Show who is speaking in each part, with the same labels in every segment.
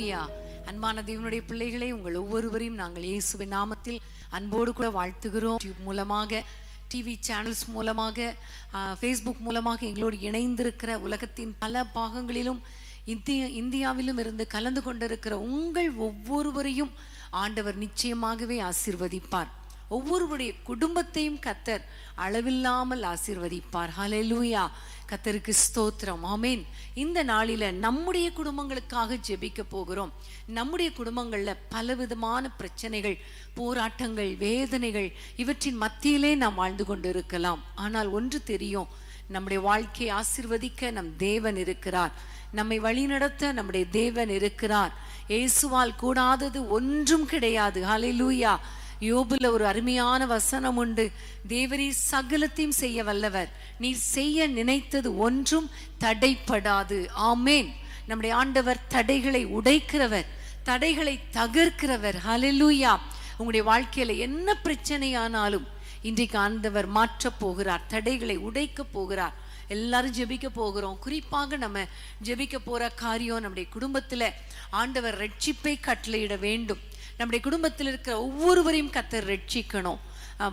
Speaker 1: ஹல்லேலூயா. அன்பான தேவனுடைய பிள்ளைகளே, உங்கள் ஒவ்வொருவரையும் நாங்கள் இயேசுவின் நாமத்தில் அன்போடு கூட வாழ்த்துகிறோம். டியூப் மூலமாக, டிவி சேனல்ஸ் மூலமாக, ஃபேஸ்புக் மூலமாக எங்களோடு இணைந்திருக்கிற உலகத்தின் பல பாகங்களிலும் இந்தியாவிலும் இருந்து கலந்து கொண்டிருக்கிற உங்கள் ஒவ்வொருவரையும் ஆண்டவர் நிச்சயமாகவே ஆசீர்வதிப்பார். ஒவ்வொருவருடைய குடும்பத்தையும் கர்த்தர் அளவில்லாமல் ஆசீர்வதிப்பார். ஹல்லேலூயா. கர்த்தருக்கு ஸ்தோத்திரம். ஆமென். இந்த நாளில நம்முடைய குடும்பங்களுக்காக ஜெபிக்க போகிறோம். நம்முடைய குடும்பங்கள்ல பலவிதமான பிரச்சனைகள், போராட்டங்கள், வேதனைகள் இவற்றின் மத்தியிலே நாம் வாழ்ந்து கொண்டு இருக்கலாம். ஆனால் ஒன்று தெரியும், நம்முடைய வாழ்க்கையை ஆசீர்வதிக்க நம் தேவன் இருக்கிறார். நம்மை வழிநடத்த நம்முடைய தேவன் இருக்கிறார். இயேசுவால் கூடாதது ஒன்றும் கிடையாது. ஹல்லேலூயா. யோபுல ஒரு அருமையான வசனம் உண்டு. தேவரீர் சகலத்தையும் செய்ய வல்லவர், நீ செய்ய நினைத்தது ஒன்றும் தடைப்படாது. ஆமேன். நம்முடைய ஆண்டவர் தடைகளை உடைக்கிறவர், தடைகளை தகர்க்கிறவர். ஹல்லேலூயா. உங்களுடைய வாழ்க்கையில என்ன பிரச்சனையானாலும் இன்றைக்கு ஆண்டவர் மாற்றப் போகிறார், தடைகளை உடைக்க போகிறார். எல்லாரும் ஜெபிக்க போகிறோம். குறிப்பாக நம்ம ஜெபிக்க போற காரியம், நம்முடைய குடும்பத்துல ஆண்டவர் ரட்சிப்பை கட்டளையிட வேண்டும். நம்முடைய குடும்பத்தில் இருக்கிற ஒவ்வொருவரையும் கர்த்தர் ரட்சிக்கணும்.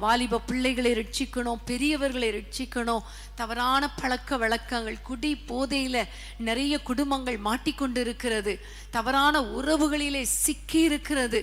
Speaker 1: வாலிப பிள்ளைகளை ரட்சிக்கணும், பெரியவர்களை ரட்சிக்கணும். தவறான பழக்க வழக்கங்கள், குடி போதையில நிறைய குடும்பங்கள் மாட்டிக்கொண்டு இருக்கிறது. தவறான உறவுகளிலே சிக்கி இருக்கிறது.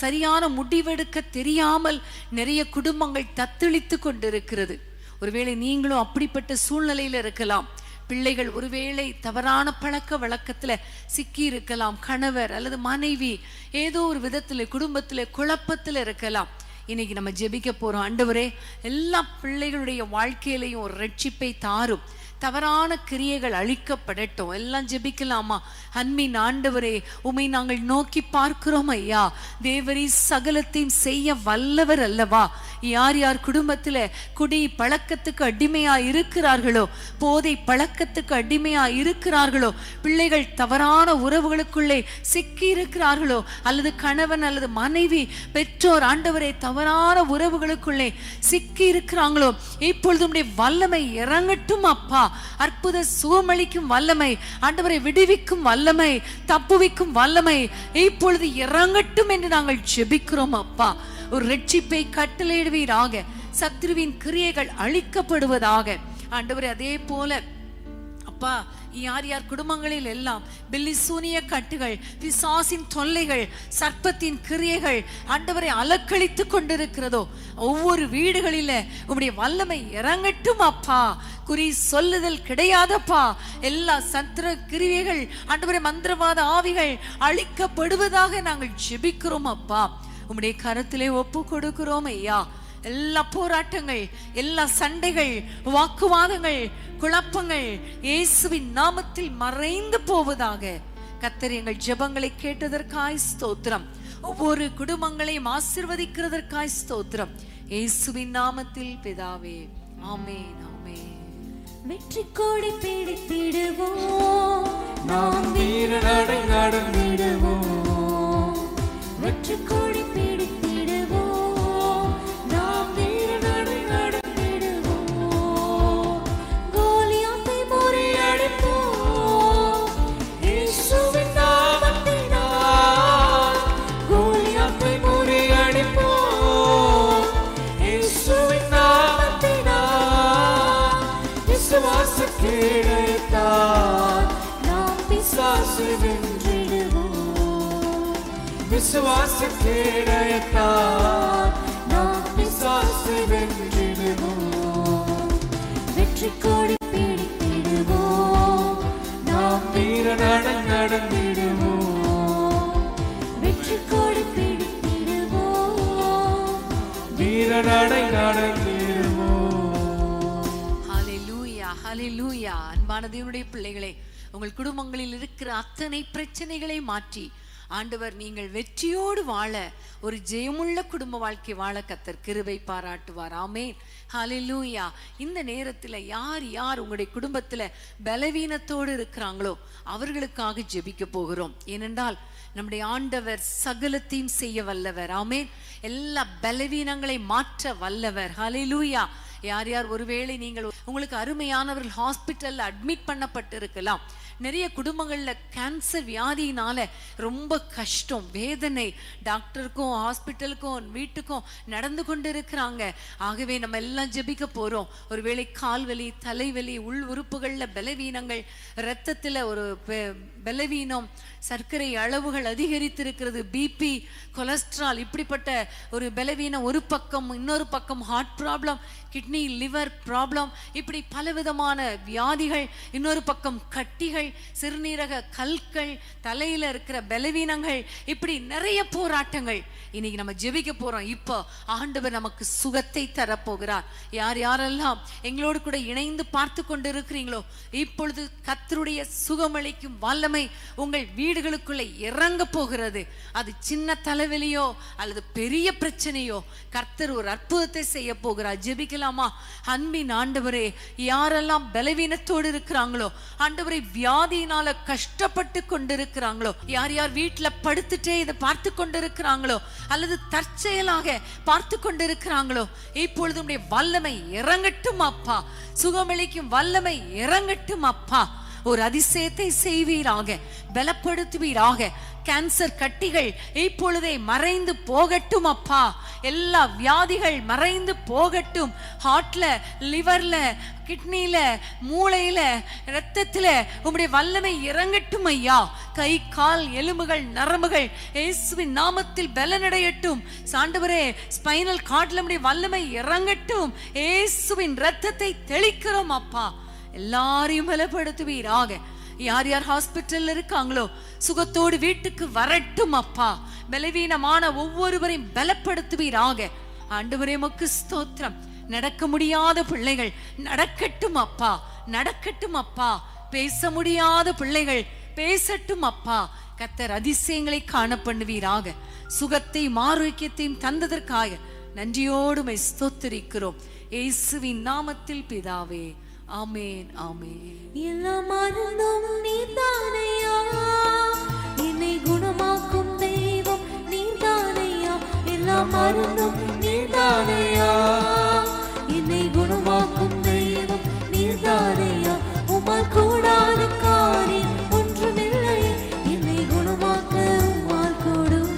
Speaker 1: சரியான முடிவெடுக்க தெரியாமல் நிறைய குடும்பங்கள் தத்தளித்து கொண்டிருக்கிறது. ஒருவேளை நீங்களும் அப்படிப்பட்ட சூழ்நிலையில இருக்கலாம். பிள்ளைகள் ஒருவேளை தவறான பழக்க வழக்கத்துல சிக்கி இருக்கலாம். கணவர் அல்லது மனைவி ஏதோ ஒரு விதத்துல குடும்பத்துல குழப்பத்துல இருக்கலாம். இன்னைக்கு நம்ம ஜெபிக்க போறோம். ஆண்டவரே, எல்லா பிள்ளைகளுடைய வாழ்க்கையிலையும் ஒரு ரட்சிப்பை தாரும். தவறான கிரியைகள் அழிக்கப்படட்டும். எல்லாம் ஜெபிக்கலாமா? அன்பின் ஆண்டவரே, உம்மை நாங்கள் நோக்கி பார்க்கிறோம் ஐயா. தேவரீ சகலத்தையும் செய்ய வல்லவர் அல்லவா? யார் யார் குடும்பத்துல குடி பழக்கத்துக்கு அடிமையா இருக்கிறார்களோ, போதை பழக்கத்துக்கு அடிமையா இருக்கிறார்களோ, பிள்ளைகள் தவறான உறவுகளுக்குள்ளே சிக்கி இருக்கிறார்களோ, அல்லது கணவன் அல்லது மனைவி, பெற்றோர் ஆண்டவரே தவறான உறவுகளுக்குள்ளே சிக்கி இருக்கிறாங்களோ, இப்பொழுது உம்முடைய வல்லமை இறங்கட்டும் அப்பா. அற்புத சுகமளிக்கும் வல்லமை, ஆண்டவரை விடுவிக்கும் வல்லமை, தப்புவிக்கும் வல்லமை இப்பொழுது இறங்கட்டும் என்று நாங்கள் ஜெபிக்கிறோம் அப்பா. ஒரு ரட்சிப்பை கட்டளையிடுவீராக. சத்ருவின் கிரியைகள் அழிக்கப்படுவதாக ஆண்டவரே. அதே போல அப்பா, யார் யார் குடும்பங்களில் எல்லாம் பில்லி சூனிய கட்டுகள், பிசாசின் தொல்லைகள், சர்ப்பத்தின் கிரியைகள் ஆண்டவரை அலக்களித்து கொண்டிருக்கிறதோ, ஒவ்வொரு வீடுகளில உம்முடைய வல்லமை இறங்கட்டும் அப்பா. குறி சொல்லுதல் கிடையாதப்பா. எல்லா சத்திர கிரியைகள் ஆண்டவரை, மந்திரவாத ஆவிகள் அழிக்கப்படுவதாக நாங்கள் ஜெபிக்கிறோம் அப்பா. உம்முடைய கரத்திலே ஒப்பு கொடுக்கிறோம் ஐயா. எல்லா போராட்டங்கள், எல்லா சண்டைகள், வாக்குவாதங்கள், குழப்பங்கள் இயேசுவின் நாமத்தில் மறைந்து போவதாக. கர்த்தர் எங்கள் ஜெபங்களை கேட்டதற்காய் ஸ்தோத்திரம். ஒவ்வொரு குடும்பங்களையும் ஆசீர்வதிக்கிறதற்காய் ஸ்தோத்திரம். இயேசுவின் நாமத்தில் பிதாவே, ஆமென், ஆமென்.
Speaker 2: வெற்றி கொடி பிடித்திடுவோம், நாம் வீர நடை நடந்திடுவோம். வெற்றி கொடி பிடித்திடுவோம், நாம் வீர நடை நடந்திடுவோம். கோலியாத்தை முறியடிப்போம், இயேசுவின் நாமத்தினால். கோலியாத்தை முறியடிப்போம், இயேசுவின் நாமத்தினால். விசுவாச கேடயத்தால் நாம் பிசாசை வென்றிடுவோம். விசுவாச கேடயத்தால் நாம் பிசாசை வென்றிடுவோம். வெற்றி கொடி பிடித்திடுவோம், நாம் வீர நடை நடந்திடுவோம். வெற்றி கொடி பிடித்திடுவோம், வீர நடை நடந்திடுவோம்.
Speaker 1: ஹல்லேலூயா, ஹல்லேலூயா. அன்பான தேவனுடைய பிள்ளைகளே, உங்கள் குடும்பங்களில் இருக்கிற அத்தனை பிரச்சனைகளை மாற்றி ஆண்டவர் நீங்கள் வெற்றியோடு வாழ, ஒரு ஜெயமுள்ள குடும்ப வாழ்க்கை வாழ கர்த்தர் கிருபை பாராட்டுவார். ஆமென், ஹல்லேலூயா. இந்த நேரத்தில் யார் யார் உங்களுடைய குடும்பத்தில் பலவீனத்தோடு இருக்கிறாங்களோ அவர்களுக்காக ஜெபிக்க போகிறோம். ஏனென்றால் நம்முடைய ஆண்டவர் சகலத்தையும் செய்ய வல்லவர். ஆமென். எல்லா பலவீனங்களை மாற்ற வல்லவர். ஹல்லேலூயா. யார் யார் ஒருவேளை நீங்கள் உங்களுக்கு அருமையானவர்கள் ஹாஸ்பிட்டல்ல அட்மிட் பண்ணப்பட்டு இருக்கலாம். நிறைய குடும்பங்கள்ல கேன்சர் வியாதியினால ரொம்ப கஷ்டம், வேதனை, டாக்டருக்கும் ஹாஸ்பிட்டலுக்கும் வீட்டுக்கும் நடந்து கொண்டு இருக்கிறாங்க. ஆகவே நம்ம எல்லாம் ஜெபிக்க போறோம். ஒருவேளை கால்வலி, தலைவலி, உள் உறுப்புகள்ல பலவீனங்கள், இரத்தத்துல ஒரு பலவீனம், சர்க்கரை அளவுகள் அதிகரித்திருக்கிறது, பிபி, கொலஸ்ட்ரால், இப்படிப்பட்ட ஒரு பலவீனம் ஒரு பக்கம், இன்னொரு பக்கம் heart problem, kidney liver problem, இப்படி பலவிதமான வியாதிகள், இன்னொரு பக்கம் கட்டிகள், சிறுநீரக கற்கள், தலையில இருக்கிற பலவீனங்கள், இப்படி நிறைய போராட்டங்கள். இன்னைக்கு நம்ம ஜெபிக்க போறோம். இப்போ ஆண்டவர் நமக்கு சுகத்தை தரப்போகிறார். யார் யாரெல்லாம் எங்களோடு கூட இணைந்து பார்த்து கொண்டு இருக்கிறீங்களோ, இப்பொழுது கர்த்தருடைய சுகமளிக்கும் வல்லமை உங்கள் வீடுகளுக்குள்ளே இறங்க போகிறது. அது சின்ன தலைவலியோ அல்லது பெரிய பிரச்சனையோ, கர்த்தர் ஒரு அற்புதத்தை செய்ய போகிறார். ஜெபிக்கலாமா? அன்பின் ஆண்டவரே, யாரெல்லாம் பலவீனத்தோடு இருக்கிறாங்களோ, ஆண்டவரே வியாதியினால கஷ்டப்பட்டு கொண்டிருக்கிறாங்களோ, யார் யார் வீட்டுல படுத்துட்டே இதை பார்த்து கொண்டிருக்கிறாங்களோ அல்லது தற்செயலாக பார்த்து கொண்டிருக்கிறாங்களோ, இப்பொழுது உம்முடைய வல்லமை இறங்கட்டும் அப்பா. சுகமளிக்கும் வல்லமை இறங்கட்டும் அப்பா. ஒரு அதிசயத்தை செய்வீராக, பலப்படுத்துவீராக. கேன்சர் கட்டிகள் இப்பொழுதே மறைந்து போகட்டும் அப்பா. எல்லா வியாதிகள் மறைந்து போகட்டும். ஹார்ட்ல, லிவர்ல, கிட்னில, மூளையில, இரத்தத்துல உம்முடைய வல்லமை இறங்கட்டும் ஐயா. கை, கால், எலும்புகள், நரம்புகள் இயேசுவின் நாமத்தில் பலனடையட்டும். ஆண்டவரே, ஸ்பைனல் கார்ட்ல உம்முடைய வல்லமை இறங்கட்டும். இயேசுவின் இரத்தத்தை தெளிக்கிறோம் அப்பா. எல்லாரையும் பலப்படுத்துவீராக. யார் யார் ஹாஸ்பிட்டல்ல இருக்காங்களோ சுகத்தோடு வீட்டுக்கு வரட்டும் அப்பா. பலவீனமான ஒவ்வொருவரையும் பலப்படுத்துவீராக. ஆண்டவரே, உமக்கு ஸ்தோத்திரம். நடக்க முடியாத பிள்ளைகள் நடக்கட்டும் அப்பா, நடக்கட்டும் அப்பா. பேச முடியாத பிள்ளைகள் பேசட்டும் அப்பா. கர்த்தர் அதிசயங்களை காண பண்ணுவீராக. சுகத்தையும் ஆரோக்கியத்தையும் தந்ததற்காக நன்றியோடு உம்மை ஸ்தோத்திரிக்கிறோம். இயேசுவின் நாமத்தில் பிதாவே, ஆமென், ஆமென்.
Speaker 2: எல்லா மருந்தும் நீர்தானையா, என்னை குணமாக்கும் தெய்வம் நீர்தானையா. எல்லா மருந்தும் நீர்தானையா, என்னை குணமாக்கும் தெய்வம் நீர்தானையா. உம்மால் கூடாத காரியம் ஒன்றுமில்லை, என்னை குணமாக்க உம்மால் கூடும்.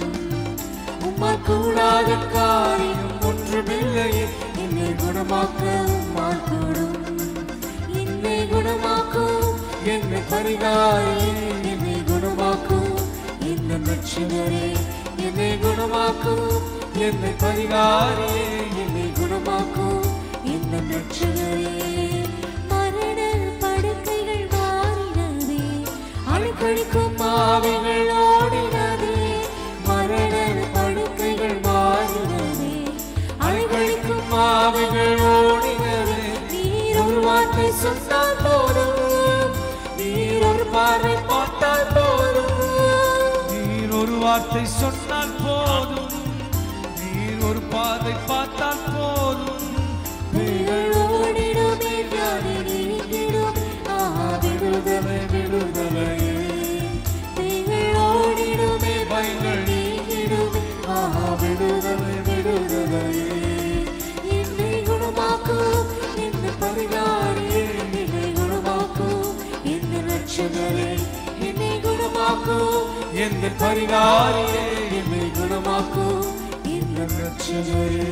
Speaker 2: உம்மால் கூடாத காரியம் ஒன்றுமில்லை, என்னை குணமாக்க உம்மால் கூடும். என்னை குணமாக்கும் என்னை பரிகாரே, என்னை குணமாக்கும் இந்த நட்சத்திரே. என்னை குணமாக்கும் என்னை பரிகாரே, என்னை குணமாக்கும் இந்த நட்சத்திரே. மரண படுக்கைகள் மாறினதே, அழுக்கழிக்கும் ஆவிகள் ஓடினதே. மரண படுக்கைகள் மாறினதே, அழுக்கழிக்கும் ஆவிகள் ஓடினதே. ஒரு வார்த்தை சொன்னால் போதும், நீர் ஒரு பார்வை பார்த்தால் போதும்.
Speaker 3: நீர் ஒரு வார்த்தை சொன்னால் போதும், நீர் ஒரு பார்வை பார்த்தால் போதும்.
Speaker 2: நீங்கள் ஓடிடுமே, வியாதி நீங்கிடுமே. விடுதலை விடுதலையே. நீங்கள் ஓடிடுமே, பயங்கள் நீங்கிடுமே. விடுதலை விடுதலையே. என்னை குணமாக்கும் இந்த பரிகாரே, என்னை குணமாக்கும் இந்த ரட்சகரே. என்னை குணமாக்கும்
Speaker 3: எந்த பரிகாரே,
Speaker 2: என்னை குணமாக்கும் இந்த ரட்சகரே.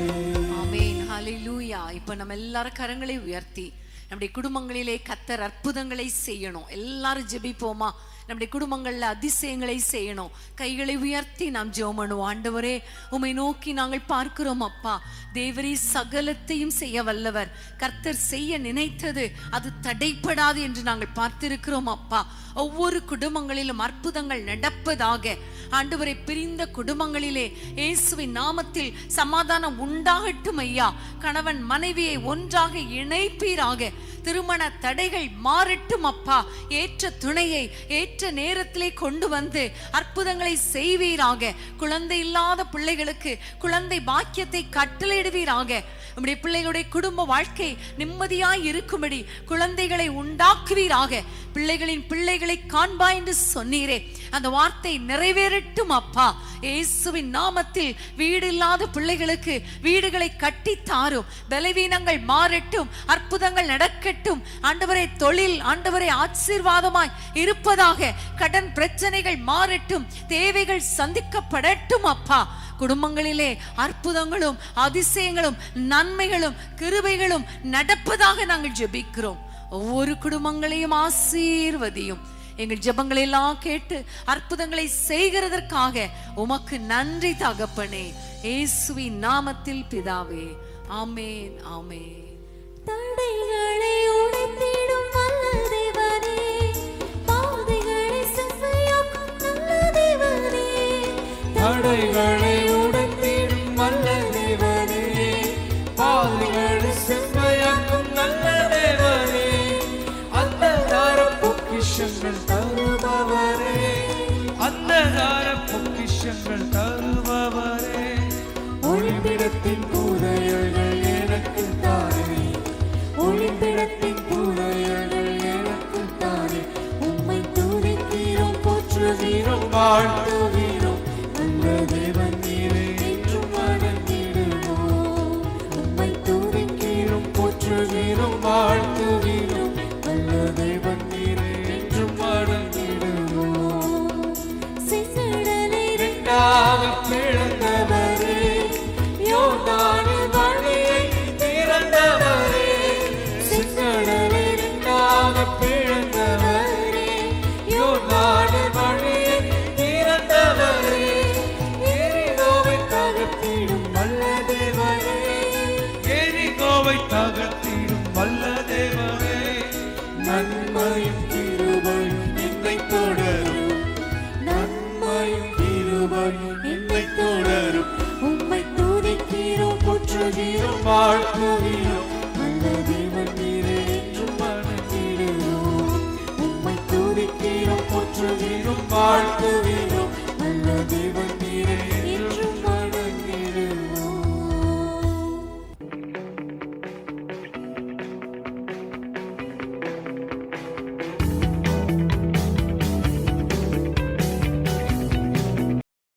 Speaker 1: ஆமென், ஹல்லேலூயா. இப்ப நம்ம எல்லாரும் கரங்களை உயர்த்தி நம்முடைய குடும்பங்களிலே கர்த்தர் அற்புதங்களை செய்யணும். எல்லாரும் ஜெபிப்போமா? நம்முடைய குடும்பங்கள்ல அதிசயங்களை செய்யணும். கைகளை உயர்த்தி நாம் ஜெபம் பண்ணுவோம். ஆண்டவரே, உம்மை நோக்கி நாங்கள் பார்க்கிறோம் அப்பா. தேவரே சகலத்தையும் செய்ய வல்லவர். கர்த்தர் செய்ய நினைத்தது அது தடைப்படாது என்று நாங்கள் பார்த்திருக்கிறோம் அப்பா. ஒவ்வொரு குடும்பங்களிலும் அற்புதங்கள் நடப்பதாக. ஆண்டவரை, பிரிந்த குடும்பங்களிலே இயேசுவின் நாமத்தில் சமாதானம் உண்டாகட்டும் ஐயா. கணவன் மனைவியை ஒன்றாக இணைப்பீராக. திருமண தடைகள் மாறட்டும் அப்பா. ஏற்ற துணையை ஏற்ற நேரத்திலே கொண்டு வந்து அற்புதங்களை செய்வீராக. குழந்தை இல்லாத பிள்ளைகளுக்கு குழந்தை பாக்கியத்தை கட்டளையிடுவீராக. நம்முடைய பிள்ளைகளுடைய குடும்ப வாழ்க்கை நிம்மதியாய் இருக்கும்படி குழந்தைகளை உண்டாக்குவீராக. பிள்ளைகளின் பிள்ளைகளை காண்பா என்று சொன்னீரே, அந்த வார்த்தை நிறைவேறட்டும் அப்பா. இயேசுவின் நாமத்தில் வீடு இல்லாத பிள்ளைகளுக்கு வீடுகளை கட்டி தாரும். பலவீனங்கள் மாறட்டும், அற்புதங்கள் நடக்கட்டும். ஆண்டவரே, தொழில் ஆண்டவரே ஆசீர்வாதமாய் இருப்பதாக. கடன் பிரச்சனைகள் மாறட்டும், தேவைகள் சந்திக்கப்படட்டும் அப்பா. குடும்பங்களிலே அற்புதங்களும் அதிசயங்களும் நன்மைகளும் கிருபைகளும் நடப்பதாக நாங்கள் ஜெபிக்கிறோம். ஒவ்வொரு குடும்பங்களையும் ஆசீர்வதியும். எங்கள் ஜெபங்களை எல்லாம் கேட்டு அற்புதங்களை செய்கிறதற்காக உமக்கு நன்றி தகப்பனே. இயேசுவின் நாமத்தில் பிதாவே, ஆமென், ஆமென்.
Speaker 2: தடைகளை உடைத்திடும் வல்ல தேவனே, பாதைகளை செவ்வையாக்கும் நல்ல தேவனே.
Speaker 3: தடைகளை உடைத்திடும் வல்ல தேவனே, பாதைகளை செவ்வையாக்கும் நல்ல தேவனே. அந்தகார பொக்கிஷங்கள் தருபவரே, அந்தகார பொக்கிஷங்கள் தருபவரே. ஒளிபிடத்தின் புதையல்கள் எனக்கு தானே, ஒளிபிடத்தின் புதையல்கள் எனக்கு தானே.
Speaker 2: உம்மை துதிக்கிறோம், போற்றுகிறோம்,
Speaker 3: வாழ்த்துகிறோம், நல்ல தேவன் நீரே
Speaker 2: என்றும் வணங்கிடுவோம். உம்மை துதிக்கிறோம்,
Speaker 3: போற்றுகிறோம், வாழ்த்துகிறோம், நல்ல தேவன் நீரே என்றும் வணங்கிடுவோம்.
Speaker 2: செங்கடலை
Speaker 3: இரண்டாக பிளந்தவரே, யோர்தானின் வழியை திறந்தவரே. செங்கடலை இரண்டாக பிளந்தவரே, யோர்தானின் வழியை திறந்தவரே. எரிகோவை தகர்த்திடும் வல்ல தேவனே, எரிகோவை தகர்த்திடும் வல்ல தேவனே. நன்மையும் கிருபையும் என்னை தொடரும், நன்மையும் கிருபையும் என்னை தொடரும்.
Speaker 2: உம்மை துதிக்கிறோம், போற்றுகிறோம்,
Speaker 3: வாழ்த்துகிறோம்,
Speaker 2: நல்ல தேவன் நீரே என்றும் வணங்கிடுவோம். உம்மை துதிக்கிறோம், போற்றுகிறோம்,
Speaker 3: வாழ்த்துகிறோம்,